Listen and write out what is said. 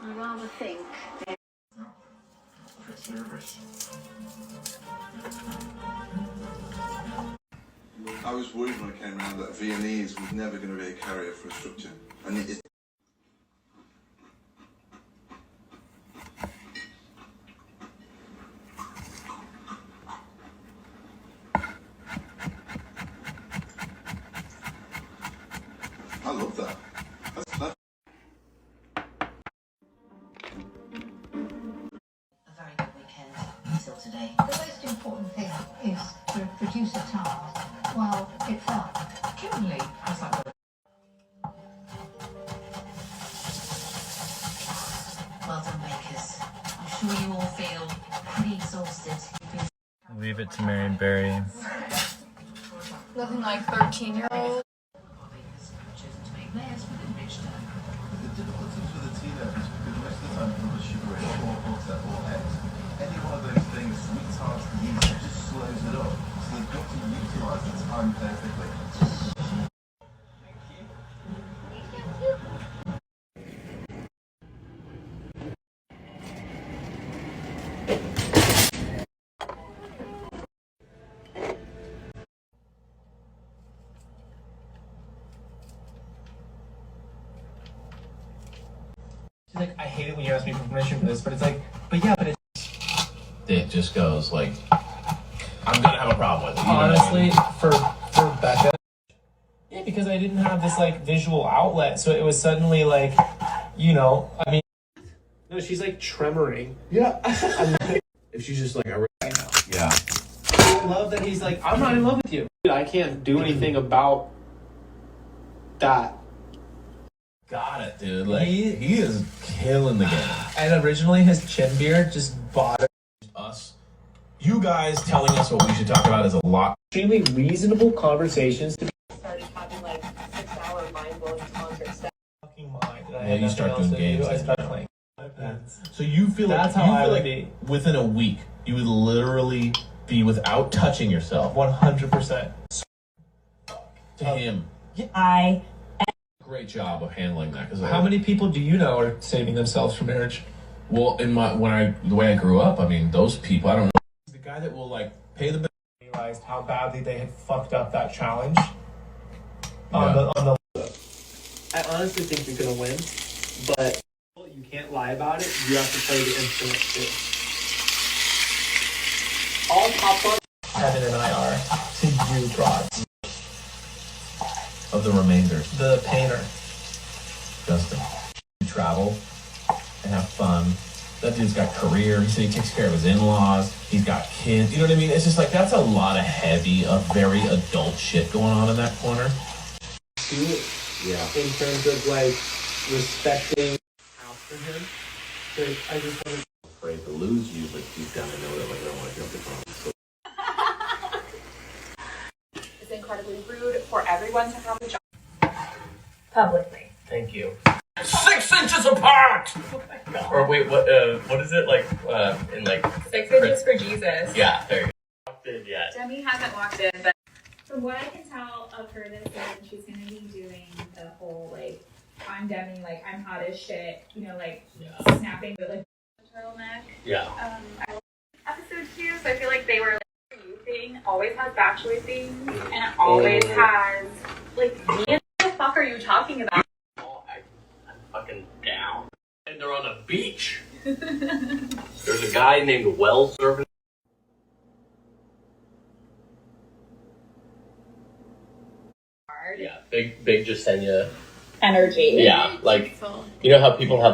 I rather think they're nervous. I was worried when I came around that Viennese was never going to be a carrier for a structure. And it I love that. That's clever. a very good weekend until today. The most important thing is to produce a tart while it's up. Kimberly, how's that going? Well done, bakers. I'm sure you all feel pretty exhausted. Leave it to Marion Barry. Nothing like 13-year-old. The difficulties with the tea level is because most of the time people put sugar in or butter or eggs. Any one of those things, sweet tarts, yeast, just slows it up. So they've got to utilise the time perfectly. She's like, I hate it when you ask me for permission for this, but it's like, but yeah, but it's It just goes like, I'm gonna have a problem with it. You know what I honestly mean? for Becca. Yeah, because I didn't have this like visual outlet, so it was suddenly like, you know, I mean, no, she's like tremoring. Yeah. If she's just like, yeah. I love that he's like, I'm not in love with you. Dude, I can't do anything about that. Got it, dude. Like, he is killing the game. And originally his chin beard just bothered. Us. You guys telling us what we should talk about is a lot. Extremely reasonable conversations to be Started having like 6-hour mind-blowing concerts. fucking mind. Yeah, you start doing games. I start playing. So you feel like, That's how I would like be. within a week, you would literally be without touching yourself 100%. to him. I Great job of handling that. Cause How many people do you know are saving themselves from marriage? Well, the way I grew up, I mean, those people, I don't know. The guy that will like pay the bill. Realized how badly they had fucked up that challenge. On the. I honestly think you're gonna win, but you can't lie about it. You have to play the instrument too. All pop up. Kevin and I are to you, Broad. Of the remainder, The painter. Justin. You travel and have fun. That dude's got career. He said he takes care of his in-laws. He's got kids. You know what I mean? It's just like, that's a lot of heavy, very adult shit going on in that corner. Yeah. In terms of like respecting after him. I just want to. Afraid to lose you, but deep down I know that like I don't want to jump the prom. So. It's incredibly rude for everyone to have a job Publicly. Thank you. 6 inches apart! Or wait, what is it like in like 6 inches for Jesus? Yeah, there you go. Yeah. Demi hasn't walked in, but From what I can tell of her this season, she's gonna be doing the whole like I'm Demi, like I'm hot as shit, you know, like snapping the like turtleneck. Yeah. I love episode 2, so I feel like they were like the you thing always has bachelor themes, and it always has like what the fuck are you talking about? Oh, I'm fucking down. And they're on a beach. There's a guy named Well Servant. Yeah, big Jasenia Energy. Yeah, like you know how people have